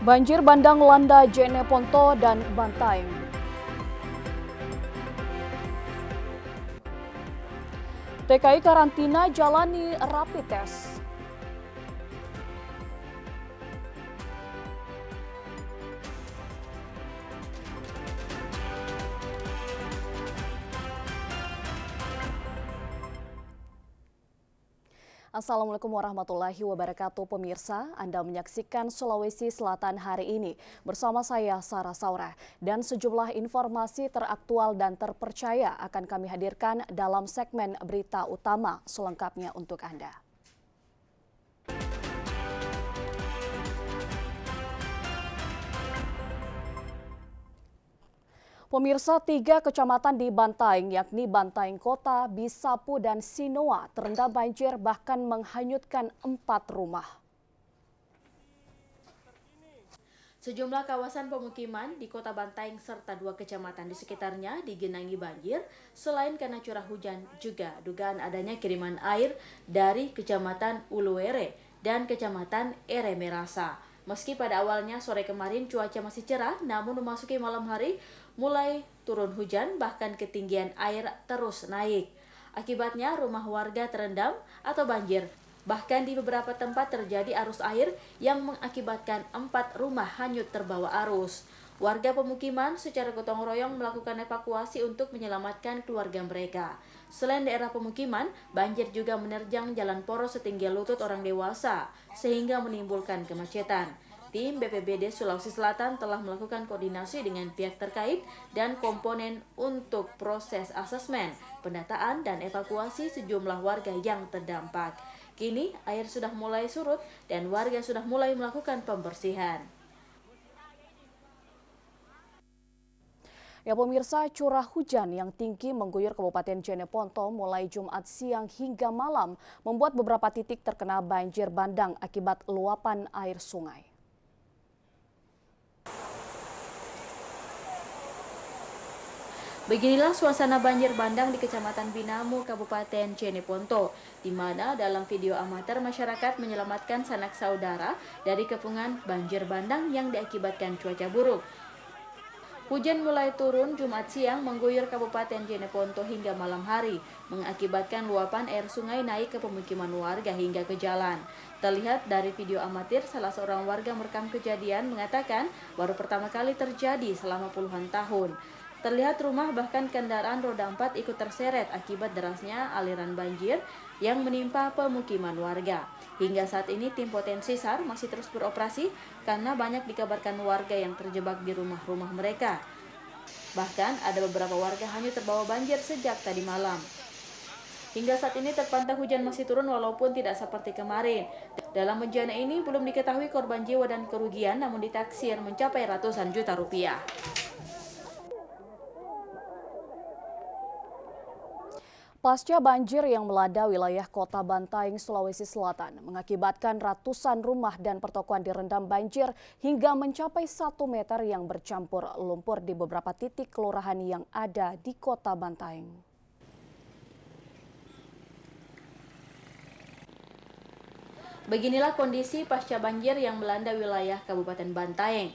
Banjir bandang melanda Jeneponto dan Bantaeng. TKI karantina jalani rapid test. Assalamualaikum warahmatullahi wabarakatuh pemirsa. Anda menyaksikan Sulawesi Selatan hari ini bersama saya Sarah Saura. Dan sejumlah informasi teraktual dan terpercaya akan kami hadirkan dalam segmen berita utama selengkapnya untuk Anda. Pemirsa, 3 kecamatan di Bantaeng, yakni Bantaeng Kota, Bisapu, dan Sinoa, terendam banjir bahkan menghanyutkan 4 rumah. Sejumlah kawasan pemukiman di Kota Bantaeng serta 2 kecamatan di sekitarnya digenangi banjir, selain karena curah hujan juga dugaan adanya kiriman air dari Kecamatan Uluwere dan Kecamatan Ere Merasa. Meski pada awalnya sore kemarin cuaca masih cerah, namun memasuki malam hari mulai turun hujan, bahkan ketinggian air terus naik. Akibatnya rumah warga terendam atau banjir. Bahkan di beberapa tempat terjadi arus air yang mengakibatkan 4 rumah hanyut terbawa arus. Warga pemukiman secara gotong royong melakukan evakuasi untuk menyelamatkan keluarga mereka. Selain daerah pemukiman, banjir juga menerjang jalan poros setinggi lutut orang dewasa, sehingga menimbulkan kemacetan. Tim BPBD Sulawesi Selatan telah melakukan koordinasi dengan pihak terkait dan komponen untuk proses asesmen, pendataan, dan evakuasi sejumlah warga yang terdampak. Kini air sudah mulai surut dan warga sudah mulai melakukan pembersihan. Ya pemirsa, curah hujan yang tinggi mengguyur Kabupaten Jeneponto mulai Jumat siang hingga malam membuat beberapa titik terkena banjir bandang akibat luapan air sungai. Beginilah suasana banjir bandang di Kecamatan Binamu, Kabupaten Jeneponto, di mana dalam video amatir masyarakat menyelamatkan sanak saudara dari kepungan banjir bandang yang diakibatkan cuaca buruk. Hujan mulai turun Jumat siang mengguyur Kabupaten Jeneponto hingga malam hari, mengakibatkan luapan air sungai naik ke pemukiman warga hingga ke jalan. Terlihat dari video amatir, salah seorang warga merekam kejadian mengatakan baru pertama kali terjadi selama puluhan tahun. Terlihat rumah bahkan kendaraan roda 4 ikut terseret akibat derasnya aliran banjir yang menimpa pemukiman warga. Hingga saat ini tim potensi SAR masih terus beroperasi karena banyak dikabarkan warga yang terjebak di rumah-rumah mereka. Bahkan ada beberapa warga hanyut terbawa banjir sejak tadi malam. Hingga saat ini terpantau hujan masih turun walaupun tidak seperti kemarin. Dalam bencana ini belum diketahui korban jiwa dan kerugian, namun ditaksir mencapai ratusan juta rupiah. Pasca banjir yang melanda wilayah Kota Bantaeng, Sulawesi Selatan, mengakibatkan ratusan rumah dan pertokoan direndam banjir hingga mencapai 1 meter yang bercampur lumpur di beberapa titik kelurahan yang ada di Kota Bantaeng. Beginilah kondisi pasca banjir yang melanda wilayah Kabupaten Bantaeng,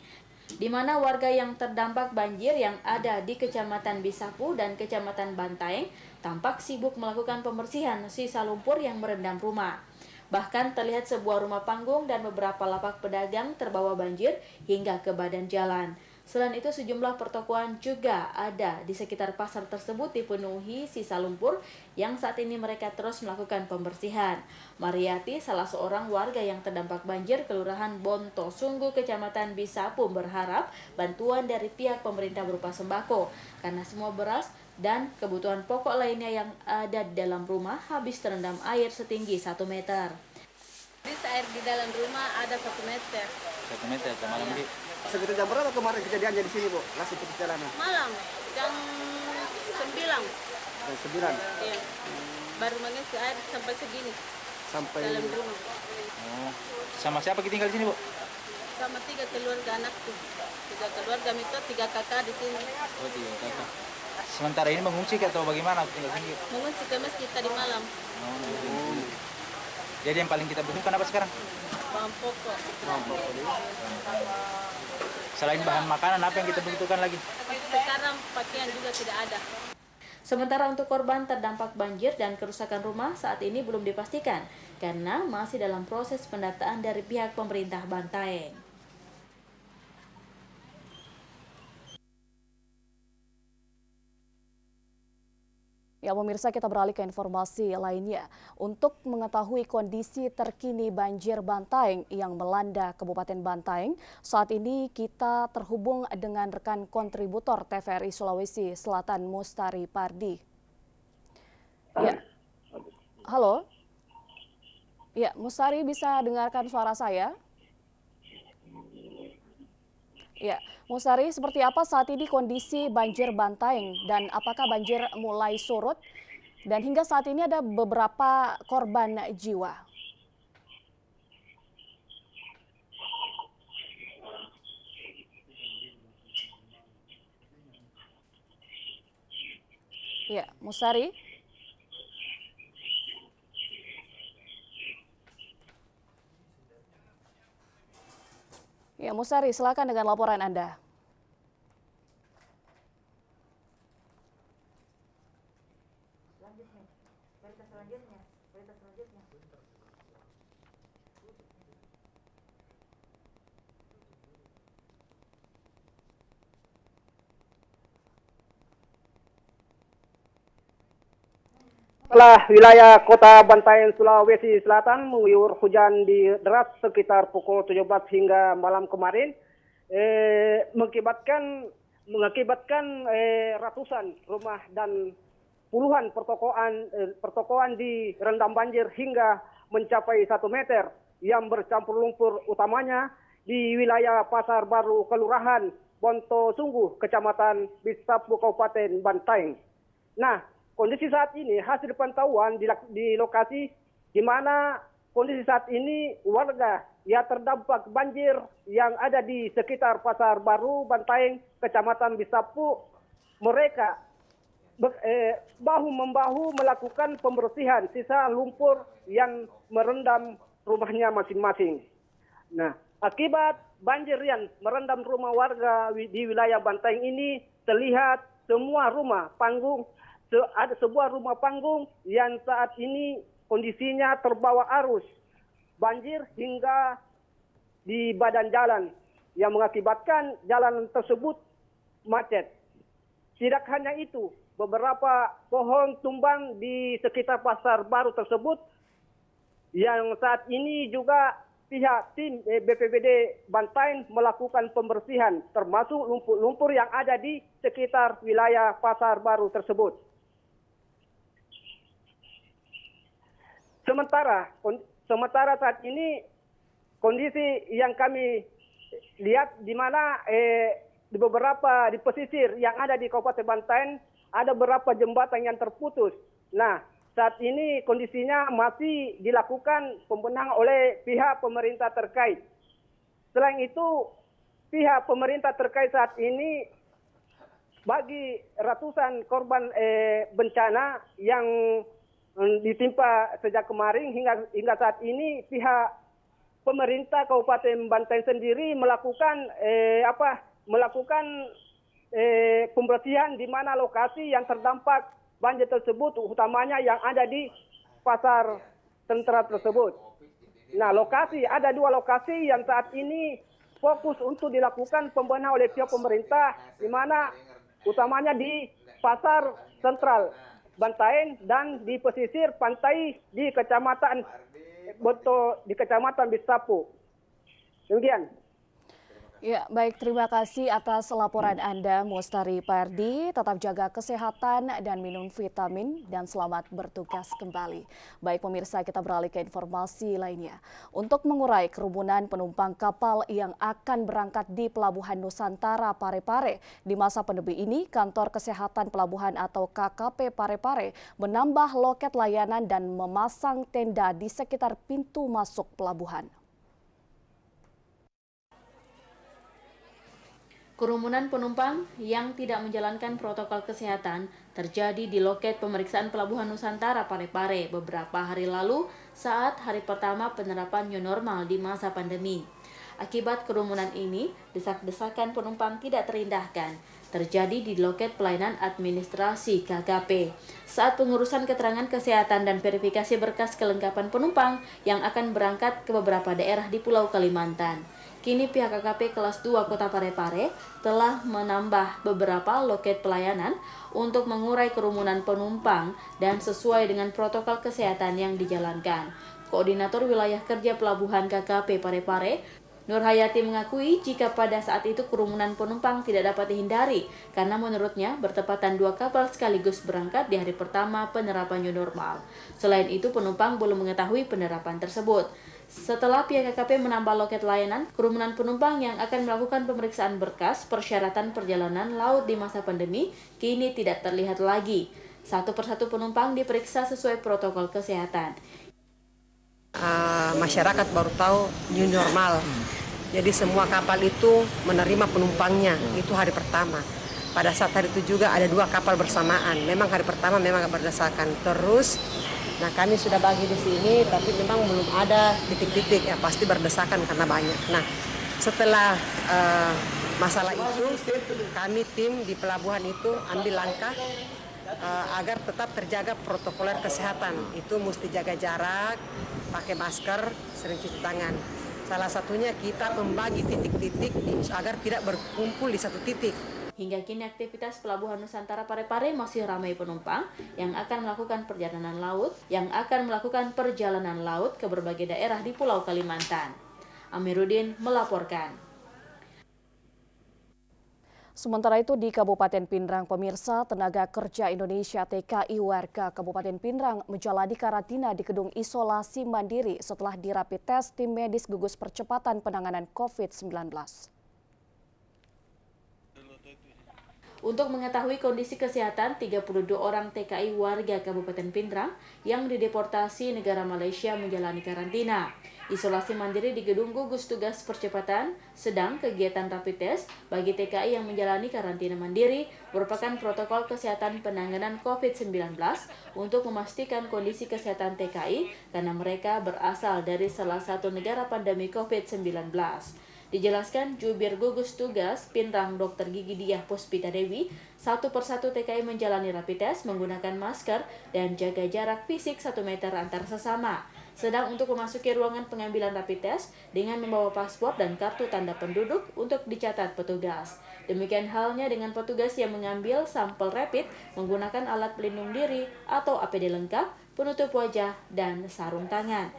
di mana warga yang terdampak banjir yang ada di Kecamatan Bisapu dan Kecamatan Bantaeng tampak sibuk melakukan pembersihan sisa lumpur yang merendam rumah. Bahkan terlihat sebuah rumah panggung dan beberapa lapak pedagang terbawa banjir hingga ke badan jalan. Selain itu sejumlah pertokoan juga ada di sekitar pasar tersebut dipenuhi sisa lumpur yang saat ini mereka terus melakukan pembersihan. Mariati, salah seorang warga yang terdampak banjir Kelurahan Bonto Sunggu, Kecamatan Bisapu, berharap bantuan dari pihak pemerintah berupa sembako karena semua beras dan kebutuhan pokok lainnya yang ada di dalam rumah habis terendam air setinggi 1 meter. Air di dalam rumah ada 1 meter. 1 meter semalam di. Sekitar jam berapa kemarin kejadiannya di sini, Bu? Langsung ke perjalanan. Malam jam 9. Jam 9. Iya. Baru mengisi air sampai segini Sampai dalam rumah. Oh. Sama siapa kita tinggal di sini, Bu? Sama 3 keluarga anakku. 3 keluarga itu 3 kakak di sini. Oh, 3 kakak. Sementara ini mengungsi atau bagaimana tinggal sini? Mengungsi ke masjid tadi malam. Oh. Jadi yang paling kita butuhkan apa sekarang? bahan pokok. Selain bahan makanan, apa yang kita butuhkan lagi? Sekarang pakaian juga tidak ada. Sementara untuk korban terdampak banjir dan kerusakan rumah saat ini belum dipastikan karena masih dalam proses pendataan dari pihak pemerintah Bantaeng. Ya, pemirsa, kita beralih ke informasi lainnya. Untuk mengetahui kondisi terkini banjir Bantaeng yang melanda Kabupaten Bantaeng, saat ini kita terhubung dengan rekan kontributor TVRI Sulawesi Selatan, Mustari Pardi. Ya, halo. Ya, Mustari, bisa dengarkan suara saya? Ya, Mustari, seperti apa saat ini kondisi banjir Bantaeng dan apakah banjir mulai surut? Dan hingga saat ini ada beberapa korban jiwa. Ya, Mustari. Ya, Mustari, silakan dengan laporan Anda. Setelah wilayah kota Bantaeng, Sulawesi Selatan mengguyur hujan deras sekitar pukul 17 hingga malam kemarin, mengakibatkan ratusan rumah dan puluhan pertokoan direndam banjir hingga mencapai 1 meter yang bercampur lumpur, utamanya di wilayah Pasar Baru, Kelurahan Bonto Sungguh, Kecamatan Bisapu, Kabupaten Bantaeng. Nah, kondisi saat ini hasil pantauan di lokasi di mana kondisi saat ini warga yang terdampak banjir yang ada di sekitar Pasar Baru, Bantaeng, Kecamatan Bisapu, mereka bahu-membahu melakukan pembersihan sisa lumpur yang merendam rumahnya masing-masing. Nah, akibat banjir yang merendam rumah warga di wilayah Bantaeng ini, terlihat semua rumah panggung, ada sebuah rumah panggung yang saat ini kondisinya terbawa arus banjir hingga di badan jalan yang mengakibatkan jalan tersebut macet. Tidak hanya itu, beberapa pohon tumbang di sekitar Pasar Baru tersebut yang saat ini juga pihak tim BPBD Bantaeng melakukan pembersihan termasuk lumpur-lumpur yang ada di sekitar wilayah Pasar Baru tersebut. Sementara saat ini kondisi yang kami lihat di mana di beberapa di pesisir yang ada di Kabupaten Bantaeng ada beberapa jembatan yang terputus. Nah, saat ini kondisinya masih dilakukan pembenahan oleh pihak pemerintah terkait. Selain itu, pihak pemerintah terkait saat ini bagi ratusan korban bencana yang ditimpa sejak kemarin hingga saat ini, pihak pemerintah Kabupaten Bantaeng sendiri melakukan pembersihan di mana lokasi yang terdampak banjir tersebut, utamanya yang ada di pasar sentra tersebut. Nah, ada 2 lokasi yang saat ini fokus untuk dilakukan pembenahan oleh pihak pemerintah, di mana utamanya di pasar sentral Bantaeng dan di pesisir pantai di Kecamatan Bisapu. Demikian. Ya, baik, terima kasih atas laporan Anda, Mustari Pardi. Tetap jaga kesehatan dan minum vitamin dan selamat bertugas kembali. Baik pemirsa, kita beralih ke informasi lainnya. Untuk mengurai kerumunan penumpang kapal yang akan berangkat di Pelabuhan Nusantara Parepare di masa pandemi ini, Kantor Kesehatan Pelabuhan atau KKP Parepare menambah loket layanan dan memasang tenda di sekitar pintu masuk pelabuhan. Kerumunan penumpang yang tidak menjalankan protokol kesehatan terjadi di loket pemeriksaan Pelabuhan Nusantara Parepare beberapa hari lalu saat hari pertama penerapan new normal di masa pandemi. Akibat kerumunan ini, desak-desakan penumpang tidak terindahkan terjadi di loket pelayanan administrasi KKP saat pengurusan keterangan kesehatan dan verifikasi berkas kelengkapan penumpang yang akan berangkat ke beberapa daerah di Pulau Kalimantan. Kini pihak KKP kelas 2 Kota Parepare telah menambah beberapa loket pelayanan untuk mengurai kerumunan penumpang dan sesuai dengan protokol kesehatan yang dijalankan. Koordinator Wilayah Kerja Pelabuhan KKP Parepare, Nur Hayati mengakui jika pada saat itu kerumunan penumpang tidak dapat dihindari karena menurutnya bertepatan 2 kapal sekaligus berangkat di hari pertama penerapan new normal. Selain itu penumpang belum mengetahui penerapan tersebut. Setelah pihak KKP menambah loket layanan, kerumunan penumpang yang akan melakukan pemeriksaan berkas persyaratan perjalanan laut di masa pandemi kini tidak terlihat lagi. Satu persatu penumpang diperiksa sesuai protokol kesehatan. Masyarakat baru tahu new normal. Jadi semua kapal itu menerima penumpangnya, itu hari pertama. Pada saat hari itu juga ada 2 kapal bersamaan. Memang hari pertama memang berdasarkan. Terus, nah kami sudah bagi di sini, tapi memang belum ada titik-titik ya, pasti berdesakan karena banyak. Nah, setelah masalah itu, kami tim di pelabuhan itu ambil langkah agar tetap terjaga protokoler kesehatan. Itu mesti jaga jarak, pakai masker, sering cuci tangan. Salah satunya kita membagi titik-titik agar tidak berkumpul di satu titik. Hingga kini aktivitas Pelabuhan Nusantara Parepare masih ramai penumpang yang akan melakukan perjalanan laut ke berbagai daerah di Pulau Kalimantan. Amiruddin melaporkan. Sementara itu di Kabupaten Pindrang, pemirsa, tenaga kerja Indonesia TKI warga Kabupaten Pindrang menjalani karantina di gedung isolasi mandiri setelah dirapid tes tim medis gugus percepatan penanganan COVID-19. Untuk mengetahui kondisi kesehatan 32 orang TKI warga Kabupaten Pindrang yang dideportasi negara Malaysia menjalani karantina. Isolasi mandiri di gedung gugus tugas percepatan sedang kegiatan rapid test bagi TKI yang menjalani karantina mandiri merupakan protokol kesehatan penanganan COVID-19 untuk memastikan kondisi kesehatan TKI karena mereka berasal dari salah satu negara pandemi COVID-19. Dijelaskan Jubir Gugus Tugas Pindrang Dr. Gigi Diah Puspita Dewi, satu persatu TKI menjalani rapid test menggunakan masker dan jaga jarak fisik 1 meter antar sesama. Sedang untuk memasuki ruangan pengambilan rapid test dengan membawa paspor dan kartu tanda penduduk untuk dicatat petugas. Demikian halnya dengan petugas yang mengambil sampel rapid menggunakan alat pelindung diri atau APD lengkap, penutup wajah, dan sarung tangan.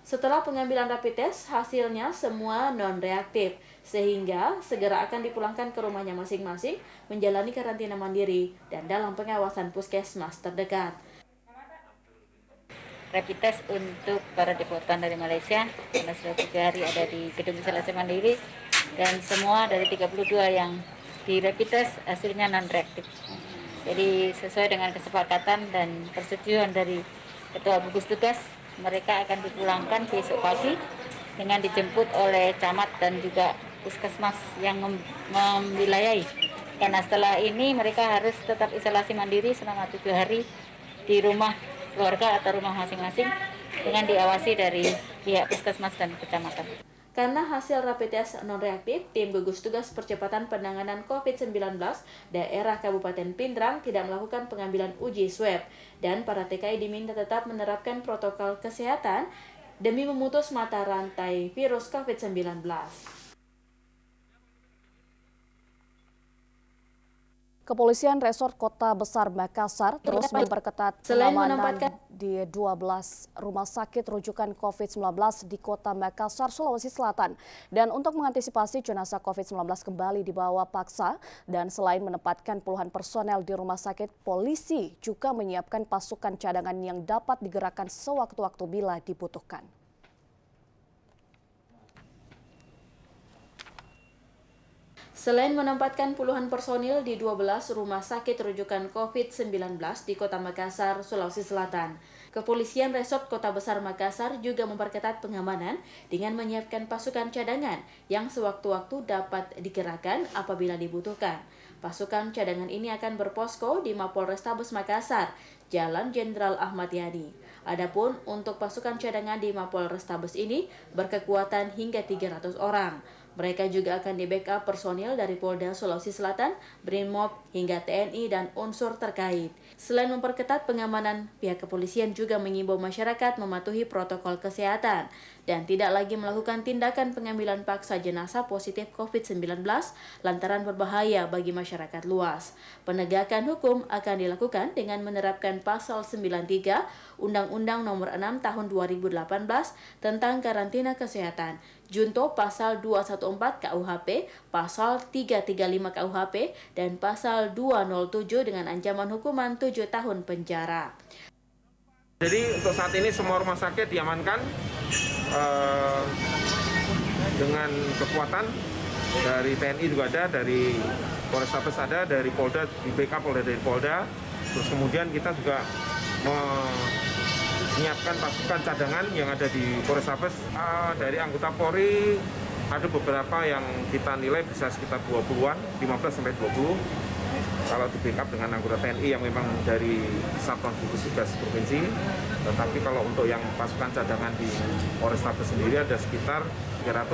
Setelah pengambilan rapid test, hasilnya semua non-reaktif, sehingga segera akan dipulangkan ke rumahnya masing-masing menjalani karantina mandiri dan dalam pengawasan puskesmas terdekat. Rapid test untuk para deportan dari Malaysia karena sudah 3 hari ada di gedung isolasi mandiri dan semua dari 32 yang di rapid test hasilnya non-reaktif. Jadi sesuai dengan kesepakatan dan persetujuan dari Ketua Gugus Tugas, mereka akan dipulangkan besok pagi dengan dijemput oleh camat dan juga puskesmas yang memwilayahi. Karena setelah ini mereka harus tetap isolasi mandiri selama 7 hari di rumah keluarga atau rumah masing-masing dengan diawasi dari pihak puskesmas dan kecamatan. Karena hasil rapid test non-reaktif, tim gugus tugas percepatan penanganan COVID-19 daerah Kabupaten Pindrang tidak melakukan pengambilan uji swab dan para TKI diminta tetap menerapkan protokol kesehatan demi memutus mata rantai virus COVID-19. Kepolisian Resort Kota Besar Makassar terus memperketat pengamanan di 12 rumah sakit rujukan COVID-19 di Kota Makassar, Sulawesi Selatan. Dan untuk mengantisipasi jenazah COVID-19 kembali dibawa paksa dan selain menempatkan puluhan personel di rumah sakit, polisi juga menyiapkan pasukan cadangan yang dapat digerakkan sewaktu-waktu bila dibutuhkan. Selain menempatkan puluhan personil di 12 rumah sakit rujukan COVID-19 di Kota Makassar, Sulawesi Selatan, Kepolisian Resort Kota Besar Makassar juga memperketat pengamanan dengan menyiapkan pasukan cadangan yang sewaktu-waktu dapat digerakkan apabila dibutuhkan. Pasukan cadangan ini akan berposko di Mapolrestabes Makassar, Jalan Jenderal Ahmad Yani. Adapun untuk pasukan cadangan di Mapolrestabes ini berkekuatan hingga 300 orang. Mereka juga akan di-backup personil dari Polda Sulawesi Selatan, Brimob, hingga TNI dan unsur terkait. Selain memperketat pengamanan, pihak kepolisian juga mengimbau masyarakat mematuhi protokol kesehatan dan tidak lagi melakukan tindakan pengambilan paksa jenazah positif COVID-19 lantaran berbahaya bagi masyarakat luas. Penegakan hukum akan dilakukan dengan menerapkan pasal 93 Undang-Undang Nomor 6 Tahun 2018 tentang karantina kesehatan, junto pasal 214 KUHP, pasal 335 KUHP, dan pasal 207 dengan ancaman hukuman 7 tahun penjara. Jadi untuk saat ini semua rumah sakit diamankan dengan kekuatan dari TNI juga ada, dari Polrestabes ada, dari Polda di backup oleh dari Polda. Terus kemudian kita juga menyiapkan pasukan cadangan yang ada di Polrestabes. Dari anggota Polri ada beberapa yang kita nilai bisa sekitar 20-an, 15 sampai 20. Kalau di backup dengan anggota TNI yang memang dari Satuan Gugus Tugas Provinsi. Tetapi kalau untuk yang pasukan cadangan di Polrestabes sendiri ada sekitar 300,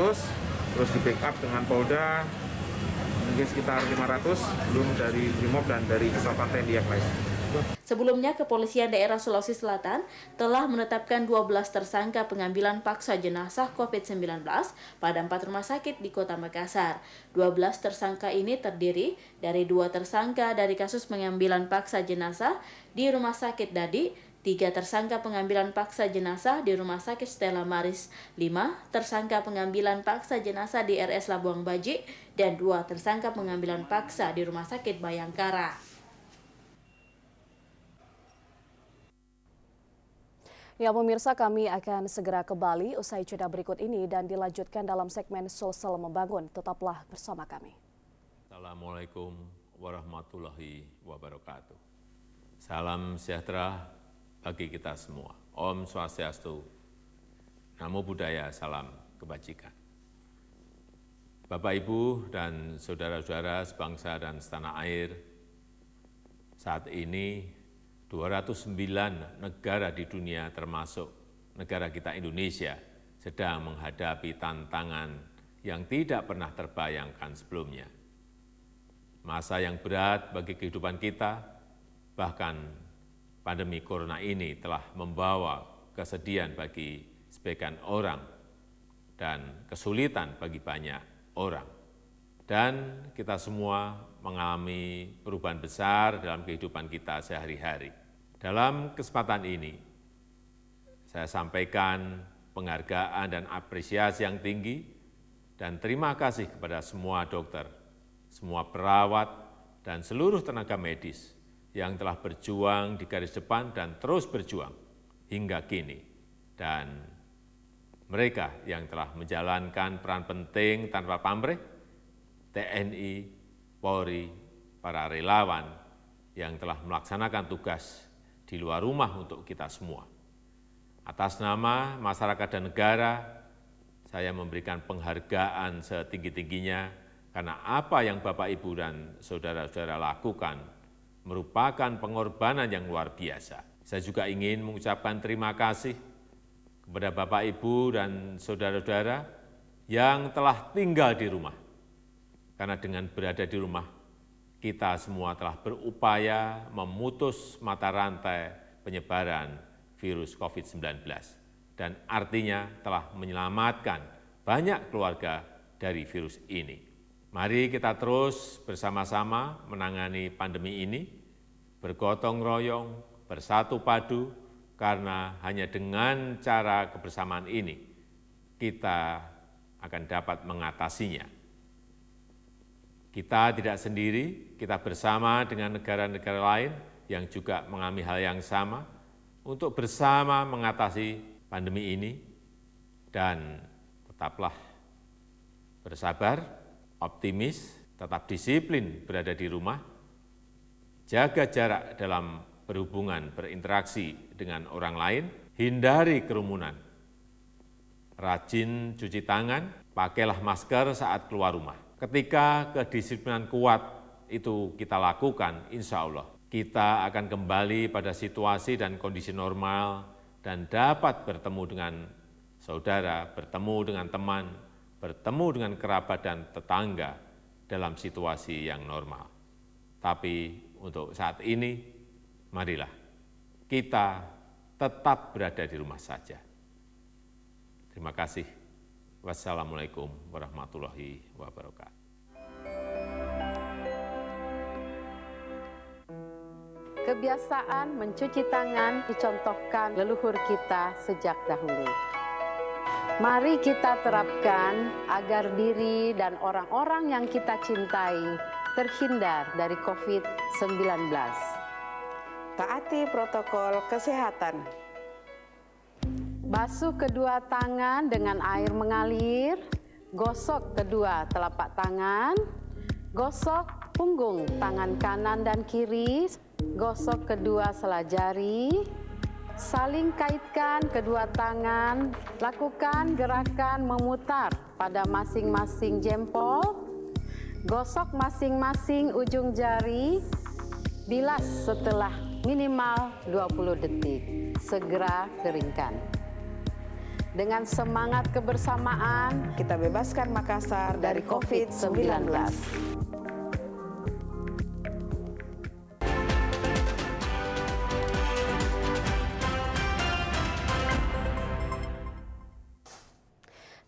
terus di backup dengan Polda mungkin sekitar 500, belum dari Brimob dan dari Satuan TNI yang lain. Sebelumnya, Kepolisian Daerah Sulawesi Selatan telah menetapkan 12 tersangka pengambilan paksa jenazah COVID-19 pada 4 rumah sakit di Kota Makassar. 12 tersangka ini terdiri dari 2 tersangka dari kasus pengambilan paksa jenazah di Rumah Sakit Dadi, 3 tersangka pengambilan paksa jenazah di Rumah Sakit Stella Maris, 5 tersangka pengambilan paksa jenazah di RS Labuang Baji, dan 2 tersangka pengambilan paksa di Rumah Sakit Bayangkara. Ya pemirsa, kami akan segera kembali usai jeda berikut ini dan dilanjutkan dalam segmen Sosial Membangun. Tetaplah bersama kami. Assalamualaikum warahmatullahi wabarakatuh. Salam sejahtera bagi kita semua. Om Swastiastu, Namo Buddhaya, salam kebajikan. Bapak, Ibu, dan saudara-saudara sebangsa dan setanah air, saat ini 209 negara di dunia termasuk negara kita Indonesia sedang menghadapi tantangan yang tidak pernah terbayangkan sebelumnya. Masa yang berat bagi kehidupan kita, bahkan pandemi corona ini telah membawa kesedihan bagi sebagian orang dan kesulitan bagi banyak orang. Dan kita semua mengalami perubahan besar dalam kehidupan kita sehari-hari. Dalam kesempatan ini, saya sampaikan penghargaan dan apresiasi yang tinggi dan terima kasih kepada semua dokter, semua perawat, dan seluruh tenaga medis yang telah berjuang di garis depan dan terus berjuang hingga kini. Dan mereka yang telah menjalankan peran penting tanpa pamrih, TNI, Polri, para relawan yang telah melaksanakan tugas di luar rumah untuk kita semua. Atas nama masyarakat dan negara, saya memberikan penghargaan setinggi-tingginya karena apa yang Bapak, Ibu, dan saudara-saudara lakukan merupakan pengorbanan yang luar biasa. Saya juga ingin mengucapkan terima kasih kepada Bapak, Ibu, dan saudara-saudara yang telah tinggal di rumah. Karena dengan berada di rumah, kita semua telah berupaya memutus mata rantai penyebaran virus COVID-19 dan artinya telah menyelamatkan banyak keluarga dari virus ini. Mari kita terus bersama-sama menangani pandemi ini, bergotong royong, bersatu padu, karena hanya dengan cara kebersamaan ini kita akan dapat mengatasinya. Kita tidak sendiri, kita bersama dengan negara-negara lain yang juga mengalami hal yang sama untuk bersama mengatasi pandemi ini dan tetaplah bersabar, optimis, tetap disiplin berada di rumah, jaga jarak dalam berhubungan, berinteraksi dengan orang lain, hindari kerumunan, rajin cuci tangan, pakailah masker saat keluar rumah. Ketika kedisiplinan kuat itu kita lakukan, insya Allah kita akan kembali pada situasi dan kondisi normal dan dapat bertemu dengan saudara, bertemu dengan teman, bertemu dengan kerabat dan tetangga dalam situasi yang normal. Tapi untuk saat ini, marilah kita tetap berada di rumah saja. Terima kasih. Wassalamualaikum warahmatullahi wabarakatuh. Kebiasaan mencuci tangan dicontohkan leluhur kita sejak dahulu. Mari kita terapkan agar diri dan orang-orang yang kita cintai terhindar dari COVID-19. Taati protokol kesehatan. Basuh kedua tangan dengan air mengalir, gosok kedua telapak tangan, gosok punggung tangan kanan dan kiri, gosok kedua sela jari, saling kaitkan kedua tangan, lakukan gerakan memutar pada masing-masing jempol, gosok masing-masing ujung jari, bilas setelah minimal 20 detik, segera keringkan. Dengan semangat kebersamaan, kita bebaskan Makassar dari COVID-19.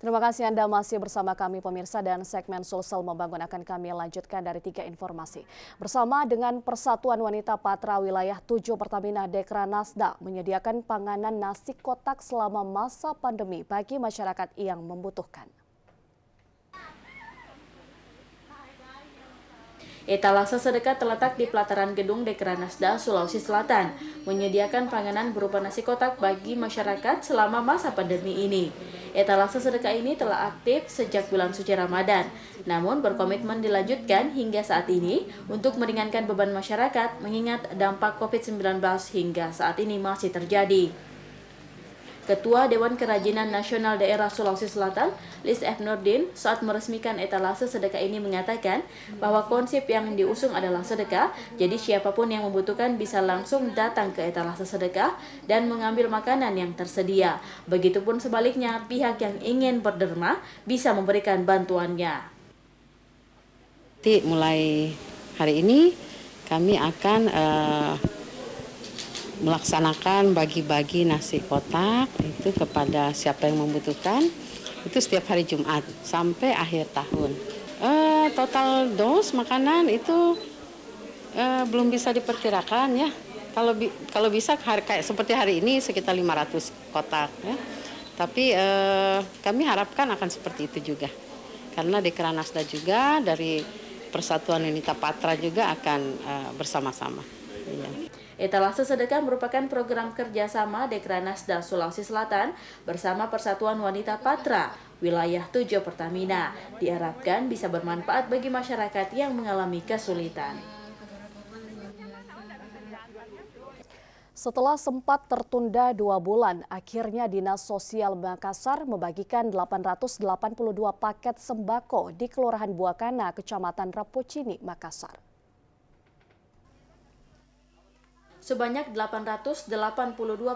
Terima kasih Anda masih bersama kami pemirsa, dan segmen Sulsel Membangun akan kami lanjutkan dari 3 informasi. Bersama dengan Persatuan Wanita Patra Wilayah 7 Pertamina Dekranasda menyediakan panganan nasi kotak selama masa pandemi bagi masyarakat yang membutuhkan. Etalase sedekah terletak di pelataran gedung Dekranasda, Sulawesi Selatan, menyediakan panganan berupa nasi kotak bagi masyarakat selama masa pandemi ini. Etalase sedekah ini telah aktif sejak bulan suci Ramadan, namun berkomitmen dilanjutkan hingga saat ini untuk meringankan beban masyarakat mengingat dampak COVID-19 hingga saat ini masih terjadi. Ketua Dewan Kerajinan Nasional Daerah Sulawesi Selatan, Lis F. Nurdin, saat meresmikan etalase sedekah ini mengatakan bahwa konsep yang diusung adalah sedekah, jadi siapapun yang membutuhkan bisa langsung datang ke etalase sedekah dan mengambil makanan yang tersedia. Begitupun sebaliknya, pihak yang ingin berderma bisa memberikan bantuannya. Mulai hari ini kami akan melaksanakan bagi-bagi nasi kotak itu kepada siapa yang membutuhkan, itu setiap hari Jumat sampai akhir tahun. Total dos makanan itu belum bisa diperkirakan ya. Kalau bisa kayak seperti hari ini sekitar 500 kotak ya. Tapi kami harapkan akan seperti itu juga. Karena Dekranasda juga dari Persatuan Wanita Patra juga akan bersama-sama. Ya. Etalase sedekah merupakan program kerjasama Dekranasda Sulawesi Selatan bersama Persatuan Wanita Patra Wilayah 7 Pertamina. Diharapkan bisa bermanfaat bagi masyarakat yang mengalami kesulitan. Setelah sempat tertunda 2 bulan, akhirnya Dinas Sosial Makassar membagikan 882 paket sembako di Kelurahan Buakana, Kecamatan Rapocini, Makassar. Sebanyak 882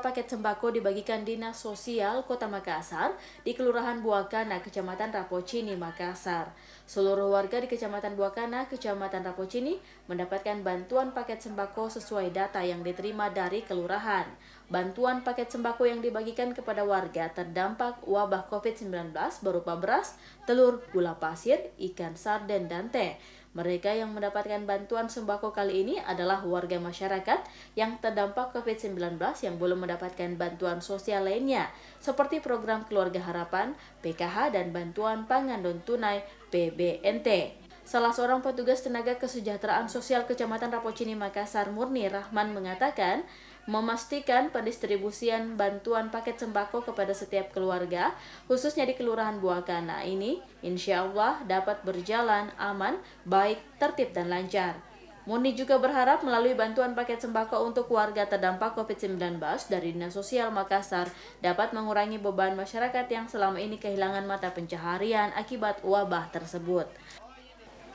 paket sembako dibagikan Dinas Sosial Kota Makassar di Kelurahan Buakana, Kecamatan Rapocini, Makassar. Seluruh warga di Kecamatan Buakana, Kecamatan Rapocini mendapatkan bantuan paket sembako sesuai data yang diterima dari kelurahan. Bantuan paket sembako yang dibagikan kepada warga terdampak wabah COVID-19 berupa beras, telur, gula pasir, ikan sarden, dan teh. Mereka yang mendapatkan bantuan sembako kali ini adalah warga masyarakat yang terdampak COVID-19 yang belum mendapatkan bantuan sosial lainnya, seperti program Keluarga Harapan, PKH, dan bantuan pangan non-tunai PBNT. Salah seorang petugas tenaga kesejahteraan sosial Kecamatan Rapocini, Makassar, Murni Rahman, mengatakan memastikan pendistribusian bantuan paket sembako kepada setiap keluarga, khususnya di Kelurahan Buakana ini, insya Allah dapat berjalan aman, baik, tertib, dan lancar. Murni juga berharap melalui bantuan paket sembako untuk warga terdampak COVID-19 dari Dinas Sosial Makassar dapat mengurangi beban masyarakat yang selama ini kehilangan mata pencaharian akibat wabah tersebut.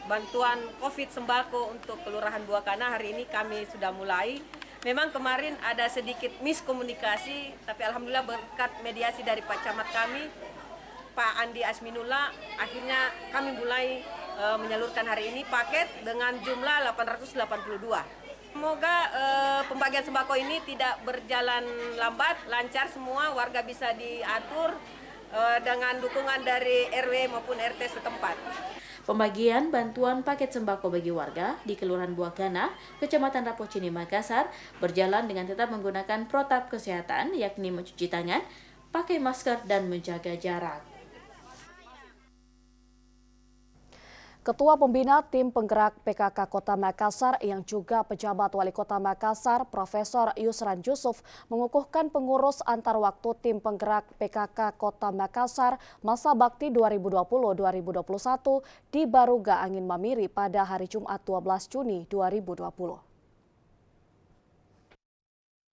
bantuan COVID sembako untuk Kelurahan Buakana hari ini kami sudah mulai. Memang kemarin ada sedikit miskomunikasi, tapi alhamdulillah berkat mediasi dari Pak Camat kami, Pak Andi Asminullah, akhirnya kami mulai menyalurkan hari ini paket dengan jumlah 882. Semoga pembagian sembako ini tidak berjalan lambat, lancar semua, warga bisa diatur dengan dukungan dari RW maupun RT setempat. Pembagian bantuan paket sembako bagi warga di Kelurahan Buakana, Kecamatan Rapocini, Makassar berjalan dengan tetap menggunakan protap kesehatan, yakni mencuci tangan, pakai masker, dan menjaga jarak. Ketua Pembina Tim Penggerak PKK Kota Makassar yang juga pejabat Wali Kota Makassar, Profesor Yusran Yusuf, mengukuhkan pengurus antar waktu Tim Penggerak PKK Kota Makassar masa bakti 2020-2021 di Baruga Angin Mamiri pada hari Jumat 12 Juni 2020.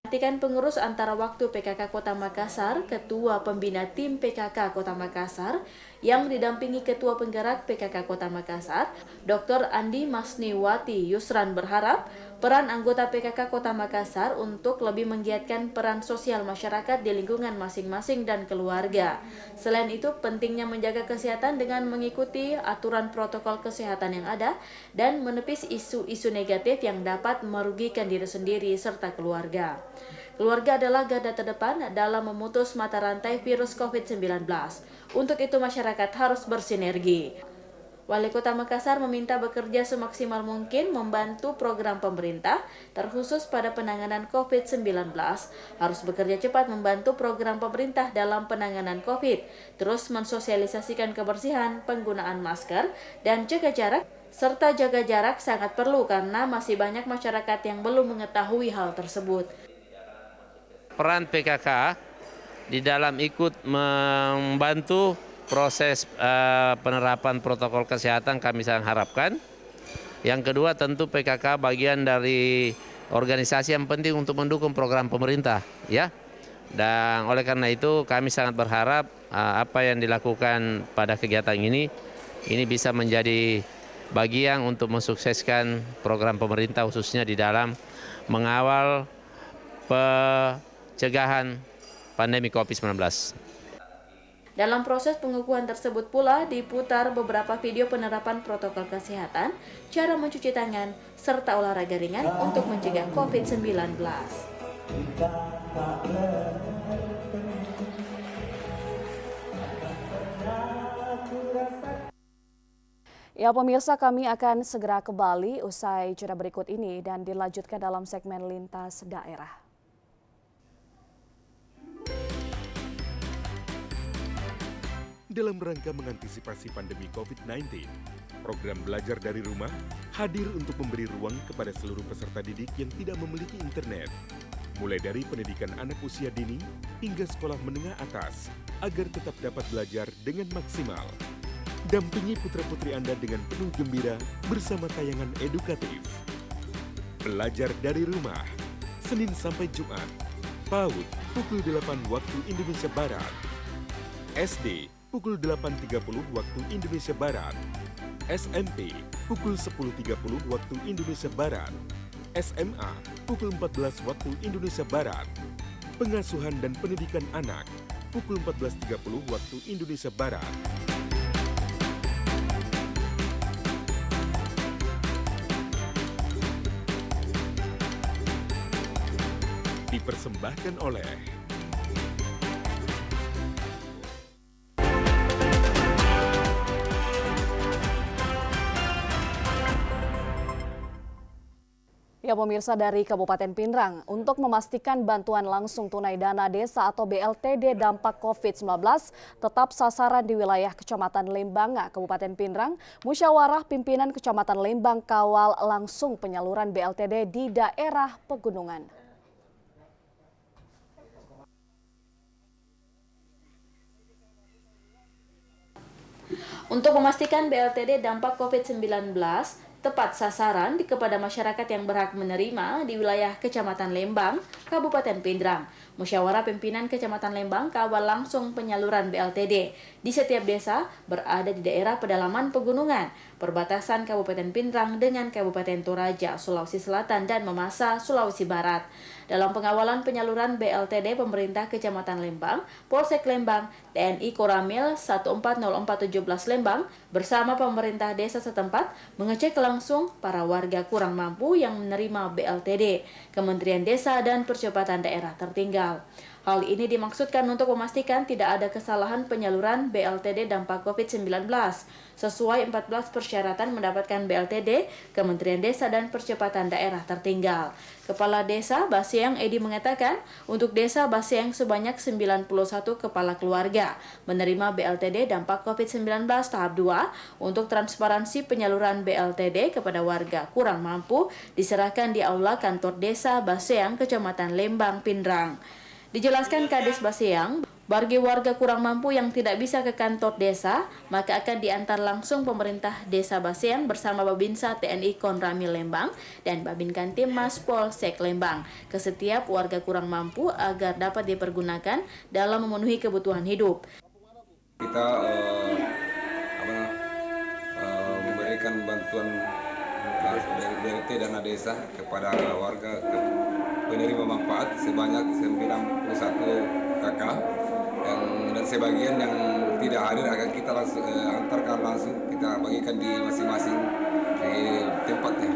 Pelantikan pengurus antara waktu PKK Kota Makassar, Ketua Pembina Tim PKK Kota Makassar, yang didampingi Ketua Penggerak PKK Kota Makassar, Dr. Andi Masniwati Yusran berharap peran anggota PKK Kota Makassar untuk lebih menggiatkan peran sosial masyarakat di lingkungan masing-masing dan keluarga. Selain itu, pentingnya menjaga kesehatan dengan mengikuti aturan protokol kesehatan yang ada dan menepis isu-isu negatif yang dapat merugikan diri sendiri serta keluarga. Keluarga adalah garda terdepan dalam memutus mata rantai virus COVID-19. Untuk itu masyarakat harus bersinergi. Wali Kota Makassar meminta bekerja semaksimal mungkin membantu program pemerintah, terkhusus pada penanganan COVID-19. Harus bekerja cepat membantu program pemerintah dalam penanganan COVID, terus mensosialisasikan kebersihan, penggunaan masker, dan jaga jarak, serta jaga jarak sangat perlu karena masih banyak masyarakat yang belum mengetahui hal tersebut. Peran PKK di dalam ikut membantu proses penerapan protokol kesehatan kami sangat harapkan. Yang kedua, tentu PKK bagian dari organisasi yang penting untuk mendukung program pemerintah, ya. Dan oleh karena itu kami sangat berharap apa yang dilakukan pada kegiatan ini bisa menjadi bagian untuk mensukseskan program pemerintah, khususnya di dalam mengawal pencegahan pandemi COVID-19. Dalam proses pengukuhan tersebut pula diputar beberapa video penerapan protokol kesehatan, cara mencuci tangan, serta olahraga ringan untuk mencegah COVID-19. Ya pemirsa, kami akan segera kembali usai jeda berikut ini dan dilanjutkan dalam segmen Lintas Daerah. Dalam rangka mengantisipasi pandemi COVID-19, program belajar dari rumah hadir untuk memberi ruang kepada seluruh peserta didik yang tidak memiliki internet, mulai dari pendidikan anak usia dini hingga sekolah menengah atas, agar tetap dapat belajar dengan maksimal. Dampingi putra-putri Anda dengan penuh gembira bersama tayangan edukatif. Belajar dari rumah, Senin sampai Jumat, PAUD pukul 8 waktu Indonesia Barat, SD pukul 8.30 waktu Indonesia Barat, SMP pukul 10.30 waktu Indonesia Barat, SMA pukul 14 waktu Indonesia Barat, Pengasuhan dan Pendidikan Anak pukul 14.30 waktu Indonesia Barat. Dipersembahkan oleh Ya pemirsa, dari Kabupaten Pinrang, untuk memastikan bantuan langsung tunai dana desa atau BLTD dampak COVID-19 tetap sasaran di wilayah Kecamatan Lembanga, Kabupaten Pinrang, Musyawarah Pimpinan Kecamatan Lembang kawal langsung penyaluran BLTD di daerah pegunungan. Untuk memastikan BLTD dampak COVID-19 tepat sasaran kepada masyarakat yang berhak menerima di wilayah Kecamatan Lembang, Kabupaten Pindrang. Musyawarah Pimpinan Kecamatan Lembang kawal langsung penyaluran BLTD di setiap desa berada di daerah pedalaman pegunungan, perbatasan Kabupaten Pindrang dengan Kabupaten Toraja, Sulawesi Selatan dan Mamasa, Sulawesi Barat. Dalam pengawalan penyaluran BLTD pemerintah Kecamatan Lembang, Polsek Lembang, TNI Koramil 140417 Lembang bersama pemerintah desa setempat mengecek langsung para warga kurang mampu yang menerima BLTD, Kementerian Desa dan Percepatan Daerah Tertinggal. Hal ini dimaksudkan untuk memastikan tidak ada kesalahan penyaluran BLTD dampak COVID-19. Sesuai 14 persyaratan mendapatkan BLTD, Kementerian Desa dan Percepatan Daerah Tertinggal. Kepala Desa Baseang Edi mengatakan, untuk Desa Baseang sebanyak 91 kepala keluarga menerima BLTD dampak COVID-19 tahap 2. Untuk transparansi penyaluran BLTD kepada warga kurang mampu diserahkan di aula kantor Desa Baseang, Kecamatan Lembang, Pindrang. Dijelaskan Kades Baseang, bagi warga kurang mampu yang tidak bisa ke kantor desa, maka akan diantar langsung pemerintah Desa Baseang bersama Babinsa TNI Konramil Lembang dan Babin Kantimas Polsek Lembang ke setiap warga kurang mampu agar dapat dipergunakan dalam memenuhi kebutuhan hidup. Kita memberikan bantuan dari BLT dana desa kepada warga penerima manfaat sebanyak 91 KK dan sebagian yang tidak hadir akan kita langsung antarkan langsung kita bagikan di masing-masing di tempatnya.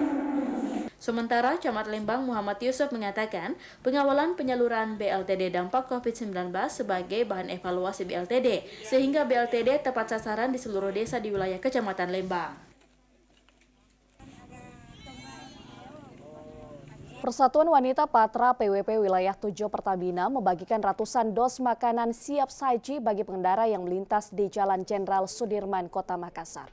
Sementara Camat Lembang Muhammad Yusuf mengatakan pengawalan penyaluran BLTD dampak COVID-19 sebagai bahan evaluasi BLTD sehingga BLTD tepat sasaran di seluruh desa di wilayah Kecamatan Lembang. Persatuan Wanita Patra PWP Wilayah 7 Pertamina membagikan ratusan dos makanan siap saji bagi pengendara yang melintas di Jalan Jenderal Sudirman, Kota Makassar.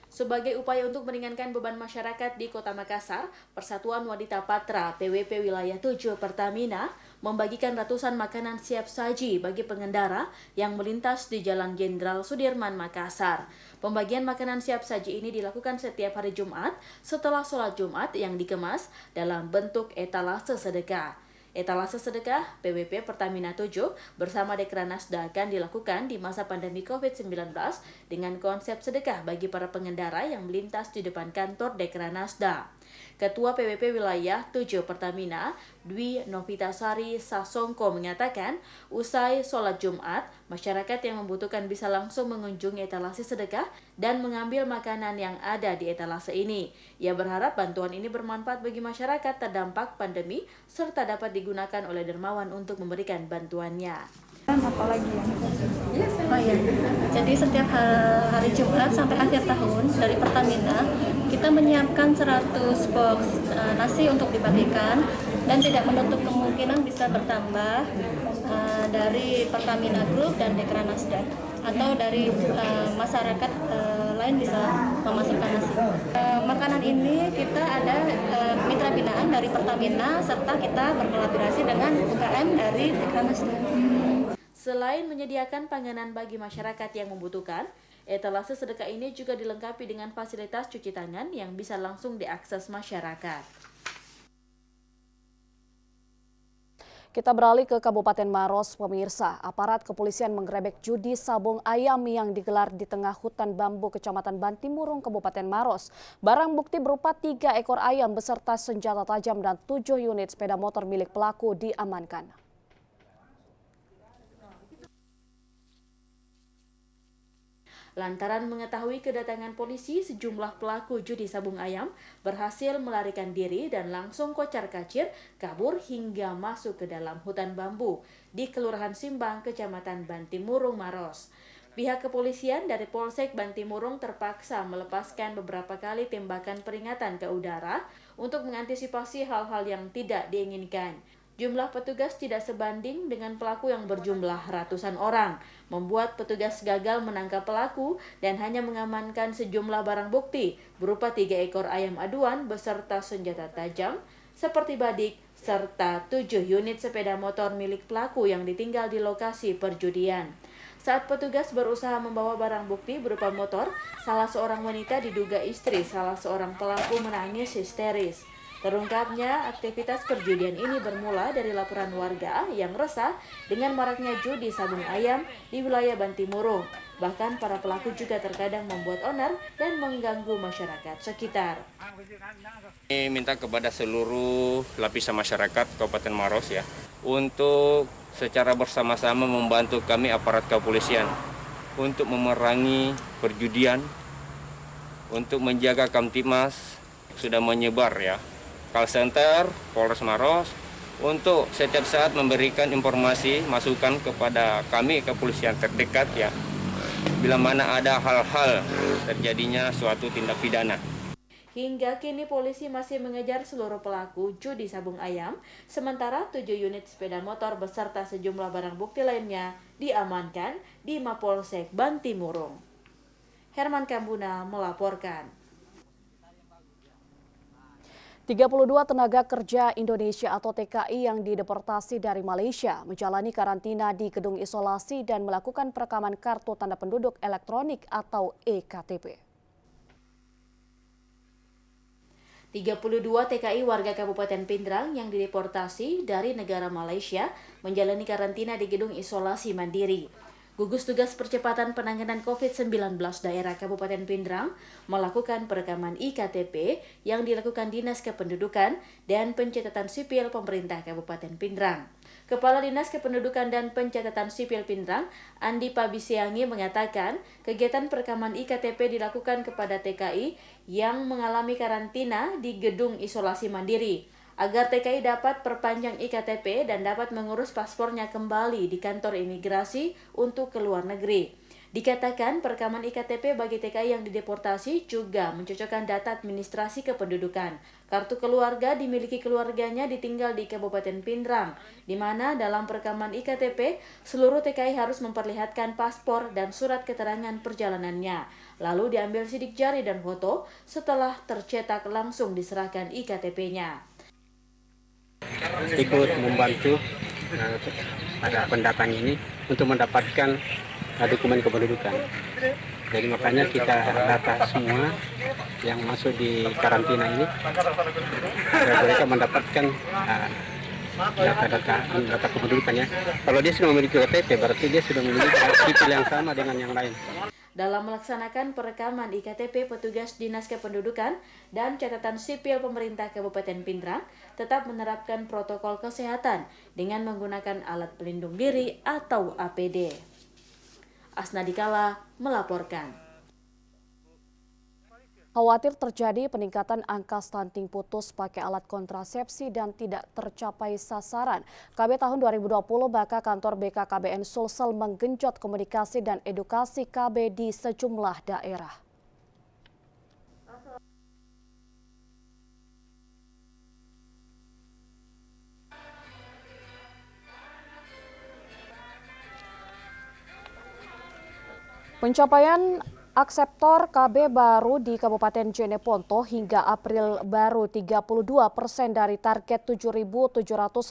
Sebagai upaya untuk meringankan beban masyarakat di Kota Makassar, Persatuan Wanita Patra PWP Wilayah 7 Pertamina membagikan ratusan makanan siap saji bagi pengendara yang melintas di Jalan Jenderal Sudirman, Makassar. Pembagian makanan siap saji ini dilakukan setiap hari Jumat setelah sholat Jumat yang dikemas dalam bentuk etalase sedekah. Etalase sedekah PWP Pertamina 7 bersama Dekranasda akan dilakukan di masa pandemi COVID-19 dengan konsep sedekah bagi para pengendara yang melintas di depan kantor Dekranasda. Ketua PWP Wilayah 7 Pertamina, Dwi Novitasari Sasongko mengatakan, usai sholat Jumat, masyarakat yang membutuhkan bisa langsung mengunjungi etalase sedekah dan mengambil makanan yang ada di etalase ini. Ia berharap bantuan ini bermanfaat bagi masyarakat terdampak pandemi serta dapat digunakan oleh dermawan untuk memberikan bantuannya. Apalagi jadi setiap hari Jumat sampai akhir tahun dari Pertamina kita menyiapkan 100 box nasi untuk dibagikan dan tidak menutup kemungkinan bisa bertambah dari Pertamina Group dan Dekranasda atau dari masyarakat lain bisa memasukkan nasi. Makanan ini kita ada mitra binaan dari Pertamina serta kita berkolaborasi dengan UKM dari Dekranasda. Selain menyediakan panganan bagi masyarakat yang membutuhkan, etalase sedekah ini juga dilengkapi dengan fasilitas cuci tangan yang bisa langsung diakses masyarakat. Kita beralih ke Kabupaten Maros, pemirsa. Aparat kepolisian menggerebek judi sabung ayam yang digelar di tengah hutan bambu Kecamatan Bantimurung, Kabupaten Maros. Barang bukti berupa 3 ekor ayam beserta senjata tajam dan 7 unit sepeda motor milik pelaku diamankan. Lantaran mengetahui kedatangan polisi, sejumlah pelaku judi sabung ayam berhasil melarikan diri dan langsung kocar-kacir kabur hingga masuk ke dalam hutan bambu di Kelurahan Simbang, Kecamatan Bantimurung, Maros. Pihak kepolisian dari Polsek Bantimurung terpaksa melepaskan beberapa kali tembakan peringatan ke udara untuk mengantisipasi hal-hal yang tidak diinginkan. Jumlah petugas tidak sebanding dengan pelaku yang berjumlah ratusan orang, membuat petugas gagal menangkap pelaku dan hanya mengamankan sejumlah barang bukti berupa 3 ekor ayam aduan beserta senjata tajam seperti badik serta 7 unit sepeda motor milik pelaku yang ditinggal di lokasi perjudian. Saat petugas berusaha membawa barang bukti berupa motor, salah seorang wanita diduga istri salah seorang pelaku menangis histeris. Terungkapnya aktivitas perjudian ini bermula dari laporan warga yang resah dengan maraknya judi sabung ayam di wilayah Bantimurung. Bahkan para pelaku juga terkadang membuat onar dan mengganggu masyarakat sekitar. Minta kepada seluruh lapisan masyarakat Kabupaten Maros ya untuk secara bersama-sama membantu kami aparat kepolisian untuk memerangi perjudian, untuk menjaga Kamtibmas sudah menyebar ya. Call Center Polres Maros untuk setiap saat memberikan informasi masukan kepada kami kepolisian terdekat ya bila mana ada hal-hal terjadinya suatu tindak pidana. Hingga kini polisi masih mengejar seluruh pelaku judi sabung ayam, sementara 7 unit sepeda motor beserta sejumlah barang bukti lainnya diamankan di Mapolsek Bantimurung. Herman Kambuna melaporkan. 32 tenaga kerja Indonesia atau TKI yang dideportasi dari Malaysia menjalani karantina di gedung isolasi dan melakukan perekaman kartu tanda penduduk elektronik atau EKTP. 32 TKI warga Kabupaten Pindrang yang dideportasi dari negara Malaysia menjalani karantina di gedung isolasi mandiri. Gugus Tugas Percepatan Penanganan COVID-19 daerah Kabupaten Pindrang melakukan perekaman IKTP yang dilakukan Dinas Kependudukan dan Pencatatan Sipil Pemerintah Kabupaten Pindrang. Kepala Dinas Kependudukan dan Pencatatan Sipil Pindrang, Andi Pabisiangi mengatakan kegiatan perekaman IKTP dilakukan kepada TKI yang mengalami karantina di gedung isolasi mandiri, agar TKI dapat perpanjang IKTP dan dapat mengurus paspornya kembali di kantor imigrasi untuk ke luar negeri. Dikatakan perekaman IKTP bagi TKI yang dideportasi juga mencocokkan data administrasi kependudukan. Kartu keluarga dimiliki keluarganya ditinggal di Kabupaten Pindrang, di mana dalam perekaman IKTP seluruh TKI harus memperlihatkan paspor dan surat keterangan perjalanannya. Lalu diambil sidik jari dan foto, setelah tercetak langsung diserahkan IKTP-nya. Ikut membantu pada pendatang ini untuk mendapatkan dokumen kependudukan. Jadi makanya kita data semua yang masuk di karantina ini agar mereka mendapatkan data kependudukannya. Kalau dia sudah memiliki KTP berarti dia sudah memiliki sipil yang sama dengan yang lain. Dalam melaksanakan perekaman IKTP, petugas Dinas Kependudukan dan Catatan Sipil Pemerintah Kabupaten Pindrang tetap menerapkan protokol kesehatan dengan menggunakan alat pelindung diri atau APD. Asnadikala melaporkan. Khawatir terjadi peningkatan angka stunting putus pakai alat kontrasepsi dan tidak tercapai sasaran. KB tahun 2020 maka kantor BKKBN Sulsel menggenjot komunikasi dan edukasi KB di sejumlah daerah. Pencapaian akseptor KB baru di Kabupaten Jeneponto hingga April baru 32% dari target 7.700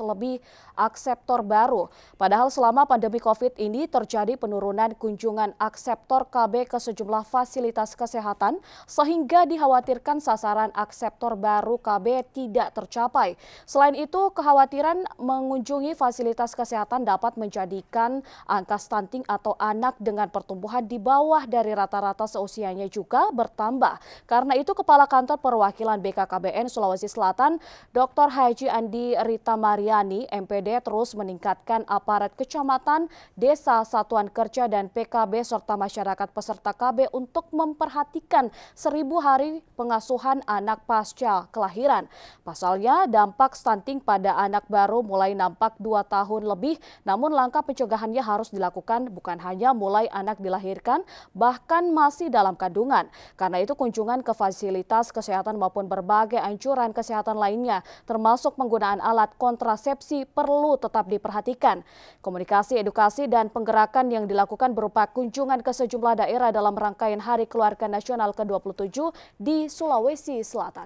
lebih akseptor baru. Padahal selama pandemi COVID ini terjadi penurunan kunjungan akseptor KB ke sejumlah fasilitas kesehatan sehingga dikhawatirkan sasaran akseptor baru KB tidak tercapai. Selain itu, kekhawatiran mengunjungi fasilitas kesehatan dapat menjadikan angka stunting atau anak dengan pertumbuhan di bawah dari rata-rata seusianya juga bertambah. Karena itu Kepala Kantor Perwakilan BKKBN Sulawesi Selatan, Dr. Haji Andi Rita Mariani, MPD terus meningkatkan aparat kecamatan, desa, satuan kerja dan PKB serta masyarakat peserta KB untuk memperhatikan 1000 hari pengasuhan anak pasca kelahiran. Pasalnya dampak stunting pada anak baru mulai nampak 2 tahun lebih, namun langkah pencegahannya harus dilakukan bukan hanya mulai anak dilahirkan, bahkan masih dalam kandungan. Karena itu kunjungan ke fasilitas kesehatan maupun berbagai anjuran kesehatan lainnya termasuk penggunaan alat kontrasepsi perlu tetap diperhatikan. Komunikasi, edukasi, dan penggerakan yang dilakukan berupa kunjungan ke sejumlah daerah dalam rangkaian Hari Keluarga Nasional ke-27 di Sulawesi Selatan.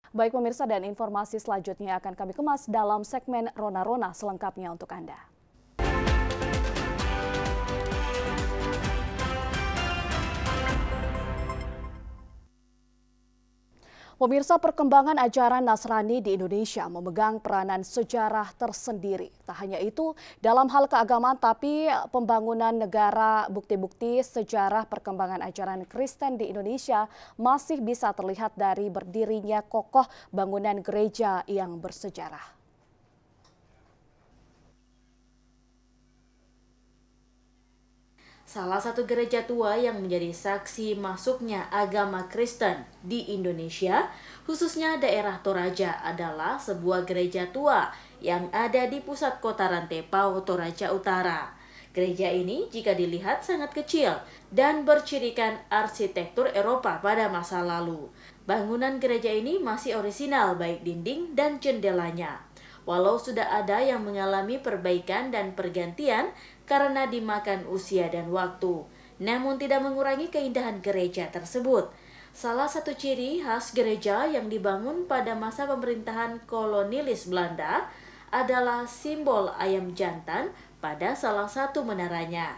Baik pemirsa, dan informasi selanjutnya akan kami kemas dalam segmen Rona-Rona selengkapnya untuk Anda. Pemirsa, perkembangan ajaran Nasrani di Indonesia memegang peranan sejarah tersendiri. Tak hanya itu, dalam hal keagamaan tapi pembangunan negara, bukti-bukti sejarah perkembangan ajaran Kristen di Indonesia masih bisa terlihat dari berdirinya kokoh bangunan gereja yang bersejarah. Salah satu gereja tua yang menjadi saksi masuknya agama Kristen di Indonesia, khususnya daerah Toraja, adalah sebuah gereja tua yang ada di pusat kota Rantepao, Toraja Utara. Gereja ini jika dilihat sangat kecil dan bercirikan arsitektur Eropa pada masa lalu. Bangunan gereja ini masih orisinal baik dinding dan jendelanya. Walau sudah ada yang mengalami perbaikan dan pergantian karena dimakan usia dan waktu, namun tidak mengurangi keindahan gereja tersebut. Salah satu ciri khas gereja yang dibangun pada masa pemerintahan kolonialis Belanda adalah simbol ayam jantan pada salah satu menaranya.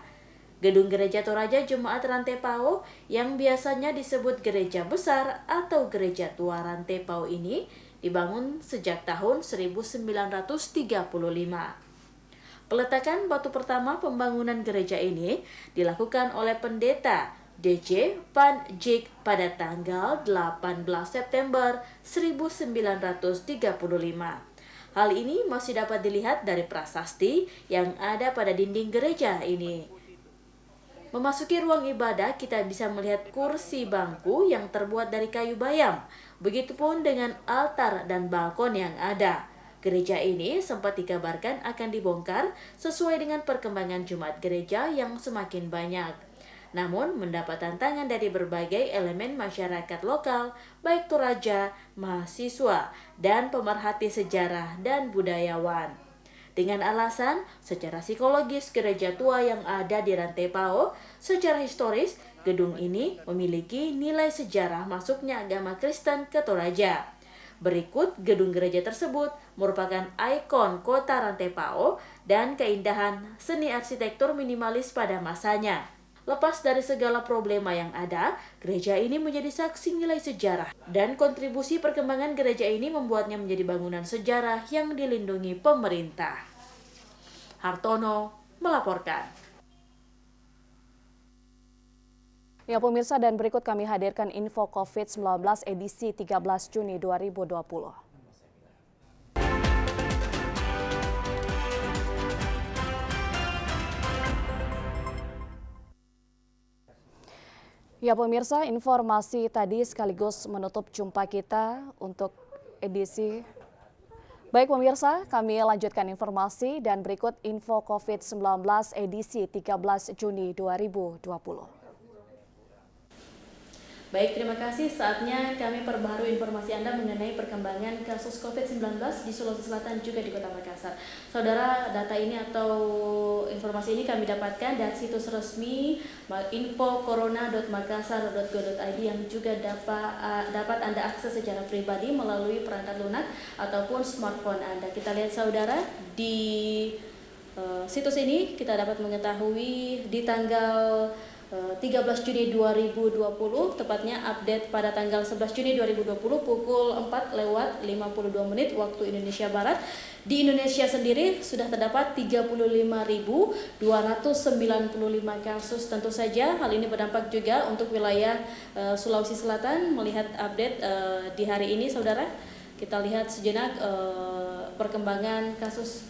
Gedung Gereja Toraja Jemaat Rantepao yang biasanya disebut gereja besar atau gereja tua Rantepao ini dibangun sejak tahun 1935. Peletakan batu pertama pembangunan gereja ini dilakukan oleh pendeta DJ Panjik pada tanggal 18 September 1935. Hal ini masih dapat dilihat dari prasasti yang ada pada dinding gereja ini. Memasuki ruang ibadah, kita bisa melihat kursi bangku yang terbuat dari kayu bayam. Begitupun dengan altar dan balkon yang ada. Gereja ini sempat dikabarkan akan dibongkar sesuai dengan perkembangan jemaat gereja yang semakin banyak. Namun mendapat tantangan dari berbagai elemen masyarakat lokal, baik Toraja, mahasiswa, dan pemerhati sejarah dan budayawan. Dengan alasan secara psikologis gereja tua yang ada di Rantepao, secara historis gedung ini memiliki nilai sejarah masuknya agama Kristen ke Toraja. Berikut gedung gereja tersebut merupakan ikon kota Rantepao dan keindahan seni arsitektur minimalis pada masanya. Lepas dari segala problema yang ada, gereja ini menjadi saksi nilai sejarah dan kontribusi perkembangan gereja ini membuatnya menjadi bangunan sejarah yang dilindungi pemerintah. Hartono melaporkan. Ya pemirsa, dan berikut kami hadirkan info COVID-19 edisi 13 Juni 2020. Ya pemirsa, informasi tadi sekaligus menutup jumpa kita untuk edisi. Baik pemirsa, kami lanjutkan informasi dan berikut info COVID-19 edisi 13 Juni 2020. Baik, terima kasih. Saatnya kami perbaharui informasi Anda mengenai perkembangan kasus COVID-19 di Sulawesi Selatan juga di Kota Makassar. Saudara, data ini atau informasi ini kami dapatkan dari situs resmi infocorona.makassar.go.id yang juga dapat Anda akses secara pribadi melalui perangkat lunak ataupun smartphone Anda. Kita lihat saudara, di situs ini kita dapat mengetahui di tanggal 13 Juni 2020, tepatnya update pada tanggal 11 Juni 2020 pukul 4:52 waktu Indonesia Barat. Di Indonesia sendiri sudah terdapat 35.295 kasus. Tentu saja hal ini berdampak juga untuk wilayah Sulawesi Selatan. Melihat update di hari ini saudara, kita lihat sejenak perkembangan kasus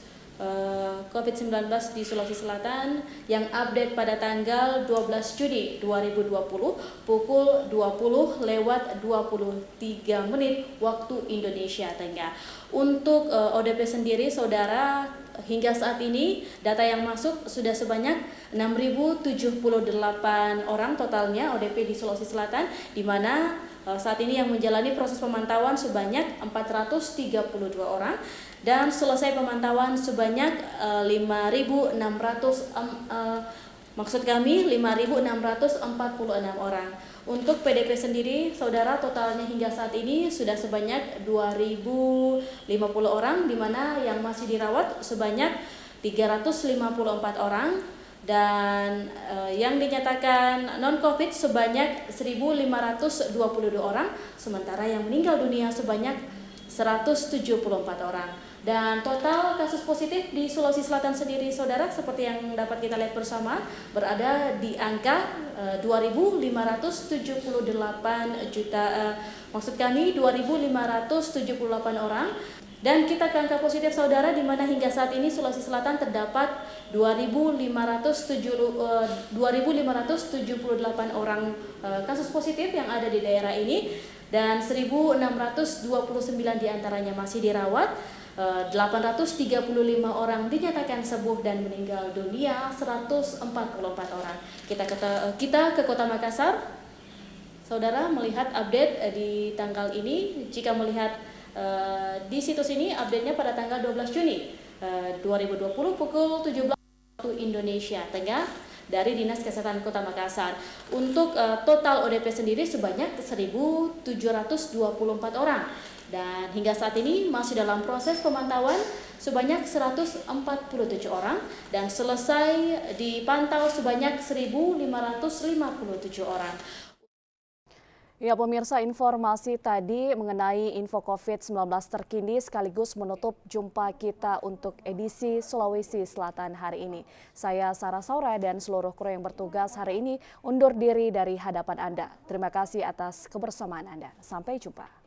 COVID-19 di Sulawesi Selatan yang update pada tanggal 12 Juni 2020 pukul 20:23 waktu Indonesia Tengah. Untuk ODP sendiri saudara, hingga saat ini data yang masuk sudah sebanyak 6.078 orang totalnya ODP di Sulawesi Selatan, di mana saat ini yang menjalani proses pemantauan sebanyak 432 orang dan selesai pemantauan sebanyak 5.600 Maksud kami 5.646 orang. Untuk PDP sendiri, saudara, totalnya hingga saat ini sudah sebanyak 2.050 orang, di mana yang masih dirawat sebanyak 354 orang, dan yang dinyatakan non-COVID sebanyak 1.522 orang, sementara yang meninggal dunia sebanyak 174 orang. Dan total kasus positif di Sulawesi Selatan sendiri, saudara, seperti yang dapat kita lihat bersama, berada di angka 2.578 juta, maksud kami 2.578 orang. Dan kita ke angka positif, saudara, di mana hingga saat ini Sulawesi Selatan terdapat 2.578 orang kasus positif yang ada di daerah ini, dan 1.629 diantaranya masih dirawat. 835 orang dinyatakan sembuh dan meninggal dunia 144 orang. Kita ke Kota Makassar, saudara, melihat update di tanggal ini. Jika melihat di situs ini, update-nya pada tanggal 12 Juni 2020 pukul 17 waktu Indonesia Tengah dari Dinas Kesehatan Kota Makassar. Untuk total ODP sendiri sebanyak 1.724 orang. Dan hingga saat ini masih dalam proses pemantauan sebanyak 147 orang dan selesai dipantau sebanyak 1.557 orang. Ya pemirsa, informasi tadi mengenai info COVID-19 terkini sekaligus menutup jumpa kita untuk edisi Sulawesi Selatan hari ini. Saya Sarah Saura dan seluruh kru yang bertugas hari ini undur diri dari hadapan Anda. Terima kasih atas kebersamaan Anda. Sampai jumpa.